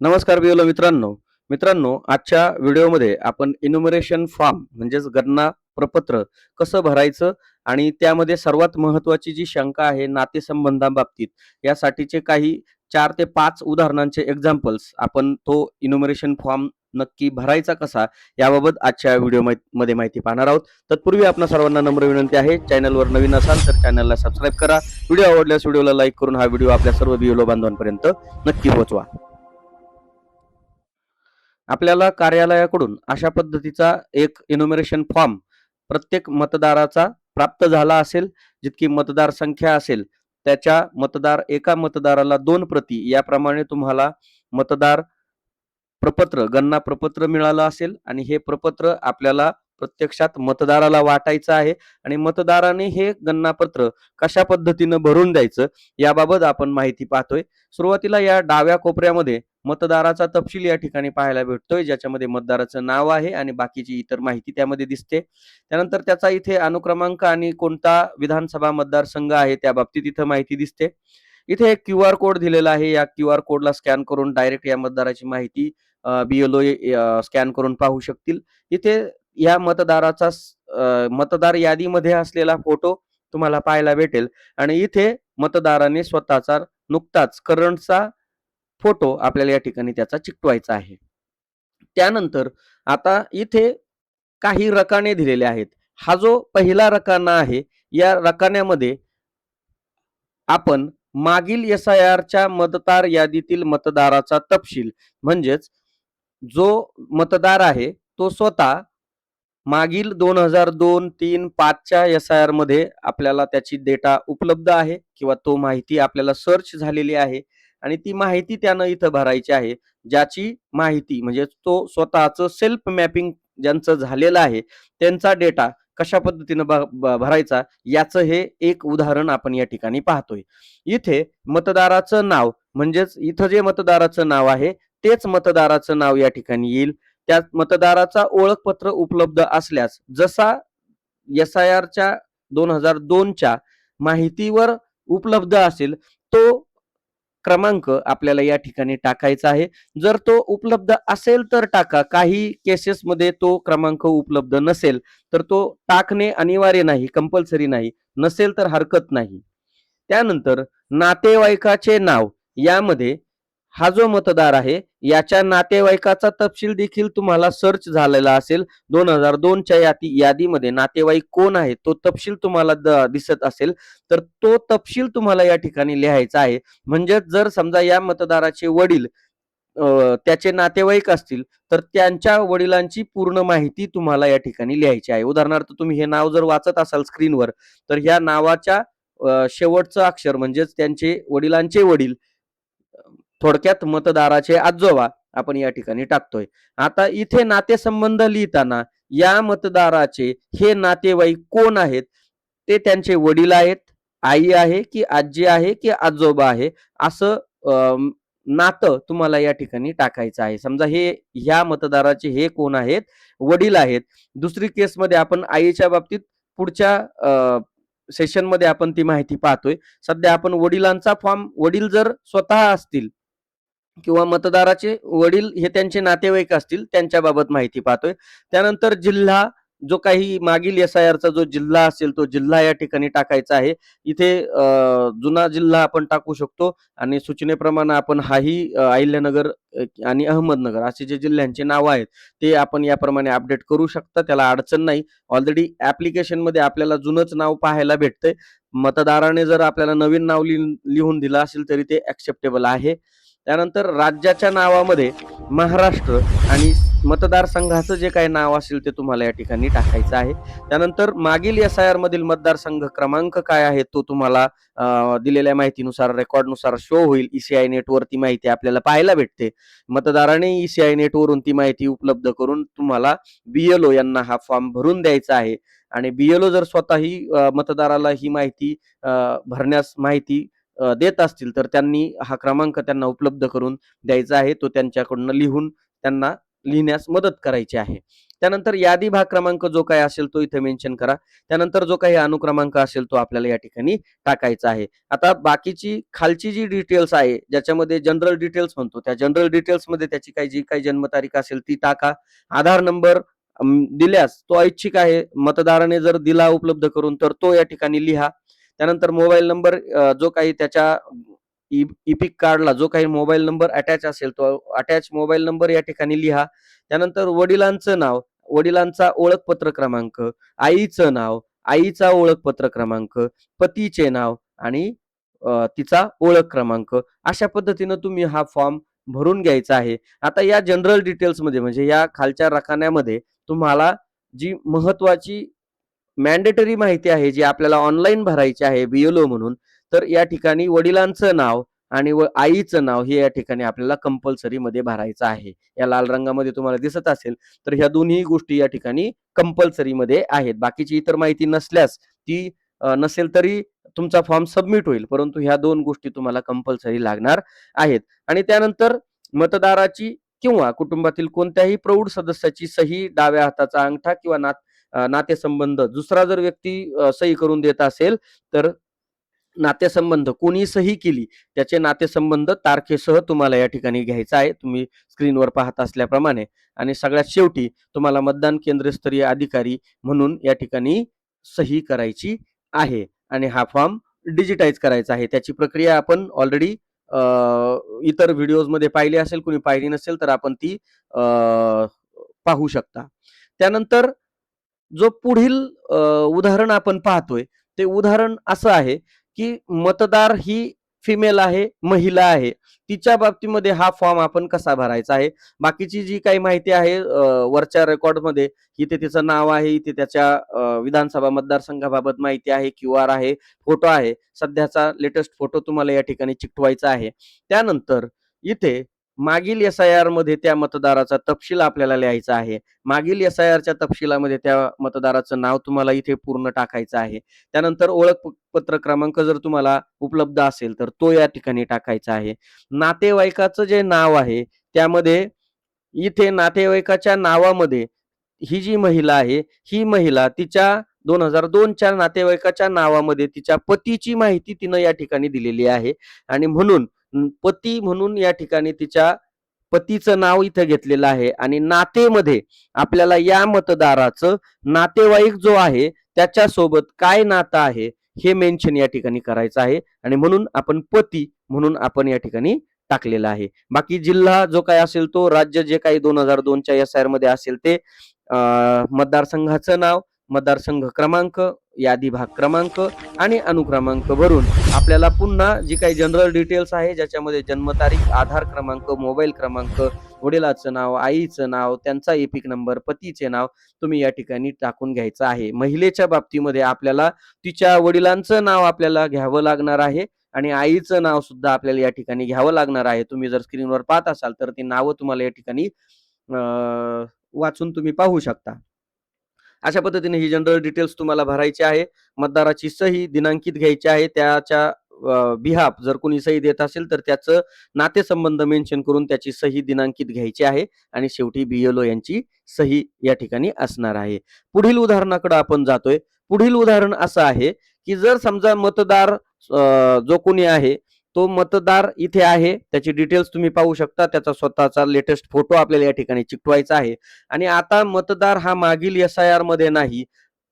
नमस्कार बिओलो मित्रांनो. मित्रांनो, आजच्या व्हिडिओमध्ये आपण इन्युमरेशन फॉर्म म्हणजेच गणना प्रपत्र कसं भरायचं आणि त्यामध्ये सर्वात महत्त्वाची जी शंका आहे नातेसंबंधांबाबतीत यासाठीचे काही 4 ते 5 उदाहरणांचे एक्झाम्पल्स आपण तो इन्युमरेशन फॉर्म नक्की भरायचा कसा याबाबत आजच्या मध्ये माहिती पाहणार आहोत. तत्पूर्वी आपणा सर्वांना नम्र विनंती आहे, चॅनलवर नवीन असाल तर चॅनलला सबस्क्राईब करा. व्हिडिओ आवडल्यास व्हिडिओला लाईक करून हा व्हिडिओ आपल्या सर्व बिओलो बांधवांपर्यंत नक्की पोहोचवा. आपल्याला कार्यालयाकडून अशा पद्धतीचा एक इन्युमरेशन फॉर्म प्रत्येक मतदाराचा प्राप्त झाला असेल. जितकी मतदार संख्या असेल त्याच्या एका मतदाराला 2 प्रती याप्रमाणे तुम्हाला मतदार प्रपत्र गणना प्रपत्र मिळालं असेल आणि हे प्रपत्र आपल्याला प्रत्यक्षात मतदाराला वाटायचं आहे आणि मतदाराने हे गणनापत्र कशा पद्धतीनं भरून द्यायचं याबाबत आपण माहिती पाहतोय. सुरुवातीला या डाव्या कोपऱ्यामध्ये मतदाराचा तपशील या ठिकाणी पाहायला भेटतोय, ज्याच्यामध्ये मतदाराचं नाव आहे आणि बाकीची इतर माहिती त्यामध्ये दिसते. त्यानंतर त्याचा इथे अनुक्रमांक आणि कोणता विधानसभा मतदारसंघ आहे त्या बाबतीत इथं माहिती दिसते. इथे एक क्यूआर कोड दिलेला आहे. या क्यूआर कोडला स्कॅन करून डायरेक्ट या मतदाराची माहिती बीएलओ स्कॅन करून पाहू शकतील. इथे या मतदाराचा मतदार यादीमध्ये असलेला फोटो तुम्हाला पाहायला भेटेल आणि इथे मतदाराने स्वतःचा नुकताच करंटचा फोटो आपल्याला या ठिकाणी त्याचा चिकटवायचा आहे. त्यानंतर आता इथे काही रकाने दिलेले आहेत. हा जो पहिला रकाना आहे या रकान्यामध्ये आपण मागील एसआयआरच्या मतदार यादीतील मतदाराचा तपशील म्हणजेच जो मतदार आहे तो स्वतः मागील 2002, 3, 5च्या एसआयआर मध्ये आपल्याला त्याची डेटा उपलब्ध आहे किंवा तो माहिती आपल्याला सर्च झालेली आहे आणि ती माहिती त्यानं इथं भरायची आहे. ज्याची माहिती म्हणजे तो स्वतःचं सेल्फ मॅपिंग ज्यांचं झालेलं आहे त्यांचा डेटा कशा पद्धतीनं भरायचा याचं हे एक उदाहरण आपण या ठिकाणी पाहतोय. इथे मतदाराचं नाव म्हणजेच इथं जे मतदाराचं नाव आहे तेच मतदाराचं नाव या ठिकाणी येईल. त्या मतदाराचा ओळखपत्र उपलब्ध असल्यास जसा एसआयआरच्या 2002च्या माहितीवर उपलब्ध असेल तो क्रमांक आपल्याला या ठिकाणी टाकायचा आहे. जर तो उपलब्ध असेल तर टाका. काही केसेसमध्ये तो क्रमांक उपलब्ध नसेल तर तो टाकणे अनिवार्य नाही, कंपल्सरी नाही. नसेल तर हरकत नाही. त्यानंतर नातेवाईकाचे नाव यामध्ये हा जो मतदार आहे याच्या नातेवाईकाचा तपशील देखील तुम्हाला सर्च झालेला असेल. 2002च्या यादीमध्ये नातेवाईक कोण आहे तो तपशील तुम्हाला दिसत असेल तर तो तपशील तुम्हाला या ठिकाणी लिहायचा आहे. म्हणजे जर समजा या मतदाराचे वडील त्याचे नातेवाईक असतील तर त्यांच्या वडिलांची पूर्ण माहिती तुम्हाला या ठिकाणी लिहायची आहे. उदाहरणार्थ तुम्ही हे नाव जर वाचत असाल स्क्रीनवर तर ह्या नावाच्या शेवटचं अक्षर म्हणजेच त्यांचे वडिलांचे वडील थोडक्यात मतदाराचे आजोबा आपण या ठिकाणी टाकतोय. आता इथे नातेसंबंध लिहिताना या मतदाराचे हे नातेवाईक कोण आहेत ते त्यांचे वडील आहेत, आई आहे की आजी आहे की आजोबा आहे असं नातं तुम्हाला या ठिकाणी टाकायचं आहे. समजा हे ह्या मतदाराचे हे कोण आहेत, वडील आहेत. दुसरी केसमध्ये आपण आईच्या बाबतीत पुढच्या सेशनमध्ये आपण ती माहिती पाहतोय. सध्या आपण वडिलांचा फॉर्म वडील जर स्वतः असतील किंवा मतदाराचे वडील हे त्यांचे नातेवाईक असतील त्यांच्याबाबत माहिती पाहतोय. त्यानंतर जिल्हा जो काही मागील एसआयआरचा जो जिल्हा असेल तो जिल्हा या ठिकाणी टाकायचा आहे. इथे जुना जिल्हा आपण टाकू शकतो आणि सूचनेप्रमाणे आपण हाही अहिल्यानगर आणि अहमदनगर असे जे जिल्ह्यांचे नाव आहेत ते आपण याप्रमाणे अपडेट करू शकता. त्याला अडचण नाही. ऑलरेडी ऍप्लिकेशन मध्ये आपल्याला जुनच नाव पाहायला भेटतंय. मतदाराने जर आपल्याला नवीन नाव लिहून दिलं असेल तरी ते ऍक्सेप्टेबल आहे. त्यानंतर राज्याच्या नावामध्ये महाराष्ट्र आणि मतदारसंघाचं जे काही नाव असेल ते तुम्हाला या ठिकाणी टाकायचं आहे. त्यानंतर मागील एसआयआर मधील मतदारसंघ क्रमांक काय आहे तो तुम्हाला दिलेल्या माहितीनुसार रेकॉर्डनुसार शो होईल. ईसीआय नेटवर ती माहिती आपल्याला पाहायला भेटते. मतदाराने ईसीआय नेटवरून ती माहिती उपलब्ध करून तुम्हाला बीएलओ यांना हा फॉर्म भरून द्यायचा आहे आणि बीएलओ जर स्वतःही मतदाराला ही माहिती भरण्यास माहिती देत असतील तर त्यांनी हा क्रमांक त्यांना उपलब्ध करून द्यायचा आहे. तो त्यांच्याकडून लिहून त्यांना लिहिण्यास मदत करायची आहे. त्यानंतर यादी भाग क्रमांक जो काही असेल तो इथे मेन्शन करा. त्यानंतर जो काही अनुक्रमांक असेल तो आपल्याला या ठिकाणी टाकायचा आहे. आता बाकीची खालची जी डिटेल्स आहे, ज्याच्यामध्ये जनरल डिटेल्स म्हणतो, त्या जनरल डिटेल्समध्ये त्याची जी काही जन्मतारीख असेल ती टाका. आधार नंबर दिल्यास तो ऐच्छिक आहे. मतदाराने जर दिला उपलब्ध करून तर तो या ठिकाणी लिहा. त्यानंतर मोबाईल नंबर जो काही त्याच्या इपिक कार्डला जो काही मोबाईल नंबर अटॅच असेल तो अटॅच मोबाईल नंबर या ठिकाणी लिहा. त्यानंतर वडिलांचं नाव, वडिलांचा ओळखपत्र क्रमांक, आईचं नाव, आईचा ओळखपत्र क्रमांक, पतीचे नाव आणि तिचा ओळख क्रमांक, अशा पद्धतीनं तुम्ही हा फॉर्म भरून घ्यायचा आहे. आता या जनरल डिटेल्समध्ये म्हणजे या खालच्या रकान्यामध्ये तुम्हाला जी महत्वाची मॅन्डेटरी माहिती आहे, जी आपल्याला ऑनलाईन भरायची आहे BLO म्हणून, तर या ठिकाणी वडिलांचं नाव आणि आईचं नाव हे या ठिकाणी आपल्याला कंपल्सरीमध्ये भरायचं आहे. या लाल रंगामध्ये तुम्हाला दिसत असेल, तर ह्या दोन्ही गोष्टी या ठिकाणी कंपल्सरीमध्ये आहेत. बाकीची इतर माहिती नसल्यास ती नसेल तरी तुमचा फॉर्म सबमिट होईल, परंतु ह्या 2 गोष्टी तुम्हाला कंपल्सरी लागणार आहेत. आणि त्यानंतर मतदाराची किंवा कुटुंबातील कोणत्याही प्रौढ सदस्याची सही, डाव्या हाताचा अंगठा किंवा नातेसंबंध दुसरा जर व्यक्ती सही करून देत असेल, तर नातेसंबंध कोणी सही केली त्याचे नातेसंबंध तारखेसह तुम्हाला या ठिकाणी घ्यायचा आहे, तुम्ही स्क्रीनवर पाहत असल्याप्रमाणे. आणि सगळ्यात शेवटी तुम्हाला मतदान केंद्रस्तरीय अधिकारी म्हणून या ठिकाणी सही करायची आहे आणि हा फॉर्म डिजिटाइज करायचा आहे. त्याची प्रक्रिया आपण ऑलरेडी इतर व्हिडिओजमध्ये पाहिली असेल, कोणी पाहिली नसेल तर आपण ती पाहू शकता. त्यानंतर जो पुढील उदाहरण आपण पाहतोय, ते उदाहरण असं आहे, की मतदार ही फिमेल आहे, महिला आहे. तिच्या बाबतीमध्ये हा फॉर्म आपण कसा भरायचा आहे. बाकीची जी काही माहिती आहे वरच्या रेकॉर्डमध्ये, इथे तिचं नाव आहे, इथे त्याच्या विधानसभा मतदारसंघाबाबत माहिती आहे, QR आहे, फोटो आहे. सध्याचा लेटेस्ट फोटो तुम्हाला या ठिकाणी चिकटवायचा आहे. त्यानंतर इथे मागील SIR मध्ये त्या मतदाराचा तपशील आपल्याला लिहायचा आहे. मागील SIRच्या तपशिलामध्ये त्या मतदाराचं नाव तुम्हाला इथे पूर्ण टाकायचं आहे. त्यानंतर ओळखपत्र क्रमांक जर तुम्हाला उपलब्ध असेल तर तो या ठिकाणी टाकायचा आहे. नातेवाईकाचं जे नाव आहे त्यामध्ये इथे नातेवाईकाच्या नावामध्ये ही जी महिला आहे, ही महिला तिच्या 2002च्या नातेवाईकाच्या नावामध्ये तिच्या पतीची माहिती तिनं या ठिकाणी दिलेली आहे आणि म्हणून पती म्हणून या ठिकाणी तिच्या पतीचं नाव इथं घेतलेलं आहे आणि नातेमध्ये आपल्याला या मतदाराचं नातेवाईक जो आहे त्याच्यासोबत काय नातं आहे हे मेन्शन या ठिकाणी करायचं आहे आणि म्हणून आपण पती म्हणून आपण या ठिकाणी टाकलेला आहे. बाकी जिल्हा जो काय असेल तो, राज्य जे काही 2002च्या SIR मध्ये असेल ते, मतदारसंघाचं नाव, मतदारसंघ क्रमांक, यादी भाग क्रमांक आणि अनुक्रमांक भरून आपल्याला पुन्हा जी काही जनरल डिटेल्स आहे, ज्याच्यामध्ये जन्मतारीख, आधार क्रमांक, मोबाईल क्रमांक, वडिलाचं नाव, आईचं नाव, त्यांचा एपिक नंबर, पतीचे नाव तुम्ही या ठिकाणी टाकून घ्यायचं आहे. महिलेच्या बाबतीमध्ये आपल्याला तिच्या वडिलांचं नाव आपल्याला घ्यावं लागणार आहे आणि आईचं नाव सुद्धा आपल्याला या ठिकाणी घ्यावं लागणार आहे. तुम्ही जर स्क्रीनवर पाहत असाल तर ती नावं तुम्हाला या ठिकाणी वाचून तुम्ही पाहू शकता. अशा पद्धतीने ही जनरल डिटेल्स तुम्हाला भरायची आहे. मतदाराची सही दिनांकित घ्यायची आहे. त्याच्या बिहाफ जर कोणी सही देत असेल तर त्याचं नातेसंबंध मेन्शन करून त्याची सही दिनांकित घ्यायची आहे आणि शेवटी BLO यांची सही या ठिकाणी असणार आहे. पुढील उदाहरणाकडे आपण जातोय. पुढील उदाहरण असं आहे, की जर समजा मतदार जो कोणी आहे तो मतदार इथे आहे, त्याची डिटेल्स तुम्ही पाहू शकता. त्याचा स्वतःचा लेटेस्ट फोटो आपल्याला या ठिकाणी चिकटवायचा आहे आणि आता मतदार हा मागील SIR मध्ये नाही,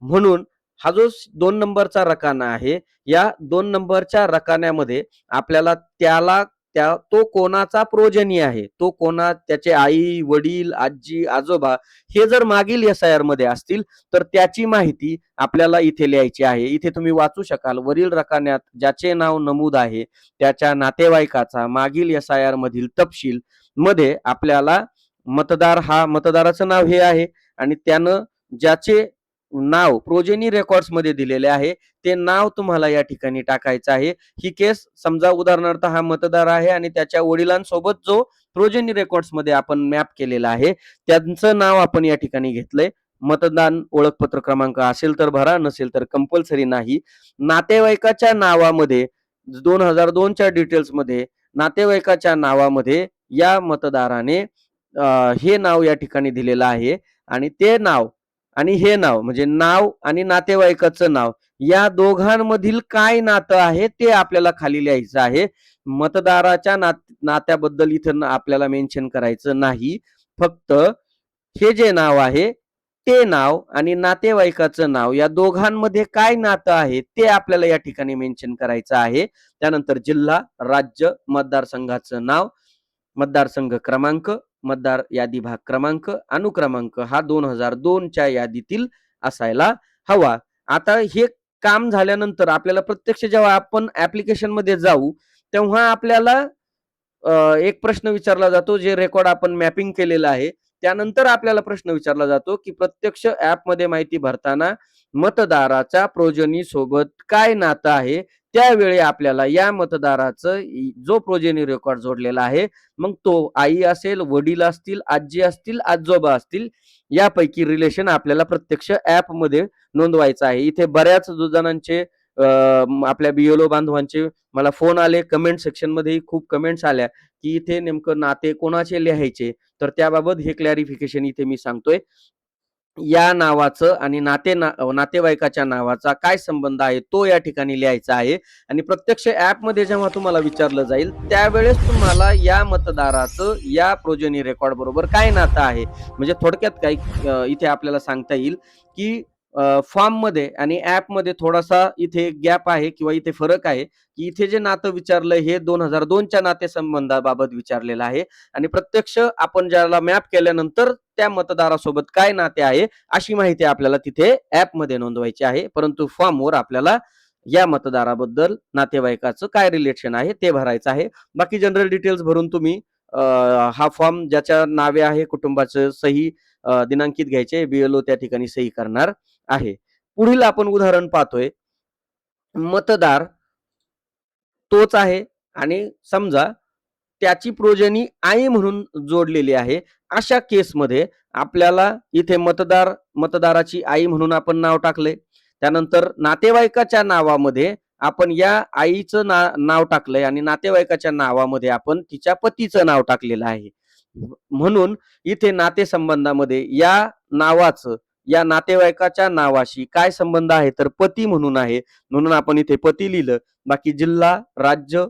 म्हणून हा जो 2 नंबरचा रकाना आहे, या 2 नंबरच्या रकान्यामध्ये आपल्याला तो कोणाचा प्रोजनी आहे, तो त्याचे आई, वडील, आजी, आजोबा हे जर मागील SIR मध्ये असतील तर त्याची माहिती आपल्याला इथे लिहायची आहे. इथे तुम्ही वाचू शकाल, वरील रकान्यात ज्याचे नाव नमूद आहे त्याच्या नातेवाईकाचा मागील SIR मधील तपशील मध्ये आपल्याला मतदाराचं नाव हे आहे आणि त्यानं ज्याचे नाव प्रोजेनी रेकॉर्ड्स मध्ये दिलेले आहे ते नाव तुम्हाला या ठिकाणी टाकायचं आहे. ही केस समजा उदाहरणार्थ हा मतदार आहे आणि त्याच्या वडिलांसोबत जो प्रोजेनी रेकॉर्ड्स मध्ये आपण मॅप केलेला आहे त्यांचं नाव आपण या ठिकाणी घेतलंय. मतदान ओळखपत्र क्रमांक असेल तर भरा, नसेल तर कंपल्सरी नाही. नातेवाईकाच्या नावामध्ये 2002च्या डिटेल्स मध्ये नातेवाईकाच्या नावामध्ये या मतदाराने हे नाव या ठिकाणी दिलेलं आहे आणि ते नाव आणि हे नाव म्हणजे नाव आणि नातेवाईकाचं नाव या दोघांमधील काय नातं आहे ते आपल्याला खाली लिहायचं आहे. मतदाराच्या नात्याबद्दल इथं आपल्याला मेन्शन करायचं नाही. फक्त हे जे नाव आहे ते नाव आणि नातेवाईकाचं नाव या दोघांमध्ये काय नातं आहे ते आपल्याला या ठिकाणी मेन्शन करायचं आहे. त्यानंतर जिल्हा, राज्य, मतदारसंघाचं नाव, मतदारसंघ क्रमांक, मतदार यादी भाग क्रमांक, अनुक्रमांक हा 2002च्या यादीतील असायला हवा. आता हे काम झाल्यानंतर आपल्याला प्रत्यक्ष जेव्हा आपण ऍप्लिकेशन मध्ये जाऊ तेव्हा आपल्याला एक प्रश्न विचारला जातो, जे रेकॉर्ड आपण मॅपिंग केलेलं आहे त्यानंतर आपल्याला प्रश्न विचारला जातो की प्रत्यक्ष ऍपमध्ये माहिती भरताना मतदाराच्या प्रोजनी सोबत काय नातं आहे. त्यावेळी आपल्याला या मतदाराचं जो प्रोजेनी रेकॉर्ड जोडलेला आहे, मग तो आई असेल, वडील असतील, आजी असतील, आजोबा असतील, यापैकी रिलेशन आपल्याला प्रत्यक्ष ऍप मध्ये नोंदवायचं आहे. इथे बऱ्याच जणांचे आपल्या बीएलओ बांधवांचे मला फोन आले, कमेंट सेक्शन मध्ये खूप कमेंट्स आल्या की इथे नेमकं नाते कोणाचे लिहायचे. तर त्याबाबत हे क्लॅरिफिकेशन इथे मी सांगतोय. या नावाचं आणि नातेवाईकाच्या नावाचा काय संबंध आहे तो या ठिकाणी लिहायचा आहे. आणि प्रत्यक्ष ऍप मध्ये जेव्हा तुम्हाला विचारलं जाईल त्यावेळेस तुम्हाला या मतदाराचं या प्रोजेनी रेकॉर्ड बरोबर काय नातं आहे. म्हणजे थोडक्यात काय इथे आपल्याला सांगता येईल की फॉर्म मध्ये आणि ऍप मध्ये थोडासा इथे गॅप आहे किंवा इथे फरक आहे की इथे जे नातं विचारलं हे 2002च्या नातेसंबंधाबाबत विचारलेलं आहे आणि प्रत्यक्ष आपण ज्याला मॅप केल्यानंतर त्या मतदारासोबत काय नाते आहे अशी माहिती आपल्याला तिथे ऍप मध्ये नोंदवायची आहे. परंतु फॉर्मवर आपल्याला या मतदाराबद्दल नातेवाईकाचं काय रिलेशन आहे ते भरायचं आहे. बाकी जनरल डिटेल्स भरून तुम्ही हा फॉर्म ज्याच्या नावे आहे कुटुंबाचं सही दिनांकित घ्यायचे, बीएलओ त्या ठिकाणी सही करणार आहे. पुढील आपण उदाहरण पाहतोय. मतदार तोच आहे आणि समजा त्याची प्रोजनी आई म्हणून जोडलेली आहे. अशा केसमध्ये आपल्याला इथे मतदाराची आई म्हणून आपण नाव टाकले. त्यानंतर नातेवाईकाच्या नावामध्ये आपण या आईचं नाव टाकलंय आणि नातेवाईकाच्या नावामध्ये आपण तिच्या पतीचं नाव टाकलेलं आहे. म्हणून इथे नातेसंबंधामध्ये या नावाचं या नातेवाईकाच्या नावाशी काय संबंध आहे तर पती म्हणून आहे, म्हणून आपण इथे पती लिहिलं. बाकी जिल्हा, राज्य,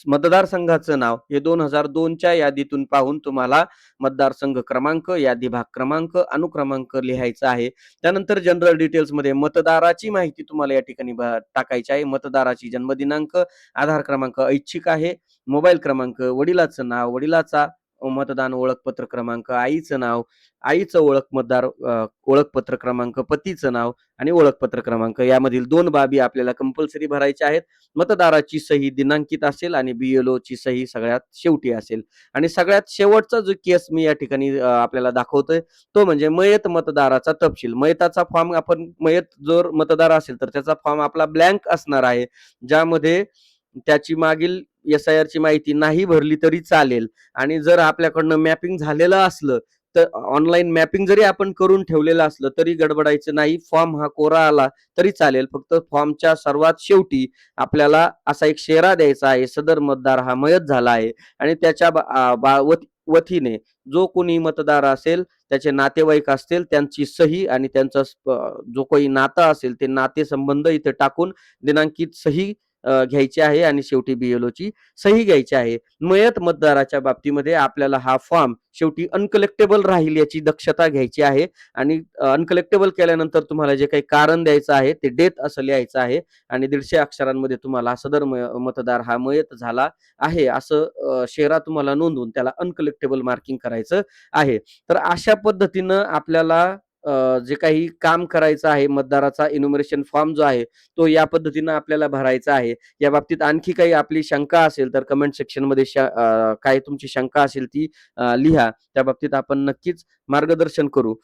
मतदारसंघाचं नाव हे 2002च्या यादीतून पाहून तुम्हाला मतदारसंघ क्रमांक, यादी भाग क्रमांक, अनुक्रमांक लिहायचा आहे. त्यानंतर जनरल डिटेल्स मध्ये मतदाराची माहिती तुम्हाला या ठिकाणी टाकायची आहे. मतदाराची जन्मदिनांक, आधार क्रमांक ऐच्छिक आहे, मोबाईल क्रमांक, वडिलाचं नाव, वडिलाचा मतदान ओळखपत्र क्रमांक, आईचं नाव, आईचं ओळखपत्र क्रमांक, पतीचं नाव आणि ओळखपत्र क्रमांक यामधील 2 बाबी आपल्याला कंपल्सरी भरायच्या आहेत. मतदाराची सही दिनांकित असेल आणि बीएलओ ची सही सगळ्यात शेवटी असेल. आणि सगळ्यात शेवटचा जो केस मी या ठिकाणी आपल्याला दाखवतोय तो म्हणजे मयत मतदाराचा तपशील. मयताचा फॉर्म आपण मयत जर मतदार असेल तर त्याचा फॉर्म आपला ब्लँक असणार आहे, ज्यामध्ये त्याची मागील SIR ची माहिती नाही भरली तरी चालेल. आणि जर आपल्याकडनं मॅपिंग झालेलं असलं तर ऑनलाईन मॅपिंग जरी आपण करून ठेवलेलं असलं तरी गडबडायचं नाही. फॉर्म हा कोरा आला तरी चालेल. फक्त फॉर्मच्या सर्वात शेवटी आपल्याला असा एक शेरा द्यायचा आहे, सदर मतदार हा मयत झाला आहे आणि त्याच्या वतीने जो कोणी मतदार असेल, त्याचे नातेवाईक असतील, त्यांची सही आणि त्यांचा जो काही नातं असेल ते नातेसंबंध इथे टाकून दिनांकित सही घ्यायची आहे आणि शेवटी बीएलओ ची सही घ्यायची आहे. मयत मतदाराच्या बाबतीमध्ये आपल्याला हा फॉर्म शेवटी अनकलेक्टेबल राहील याची दक्षता घ्यायची आहे आणि अनकलेक्टेबल केल्यानंतर तुम्हाला जे काही कारण द्यायचं आहे ते डेथ असं लिहायचं आहे आणि 150 अक्षरांमध्ये तुम्हाला सदर मतदार हा मयत झाला आहे असं शेरा तुम्हाला नोंदवून त्याला अनकलेक्टेबल मार्किंग करायचं आहे. तर अशा पद्धतीनं आपल्याला जे काही काम करायचं आहे, मतदाराचा इन्युमरेशन फॉर्म जो आहे तो या पद्धतीनं आपल्याला भरायचा आहे. या बाबतीत आणखी काही आपली शंका असेल तर कमेंट सेक्शन मध्ये काय तुमची शंका असेल ती लिहा. त्या बाबतीत आपण नक्कीच मार्गदर्शन करू.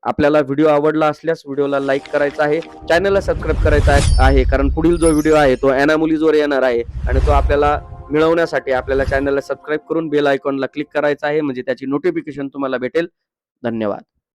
आपल्याला व्हिडिओ आवडला असल्यास व्हिडिओला लाईक करायचा आहे, चॅनलला सबस्क्राईब करायचा आहे, कारण पुढील जो व्हिडिओ आहे तो एनामुलीजवर येणार आहे आणि तो आपल्याला मिळवण्यासाठी आपल्याला चॅनलला सबस्क्राईब करून बेल आयकॉनला क्लिक करायचा आहे, म्हणजे त्याची नोटिफिकेशन तुम्हाला भेटेल. धन्यवाद.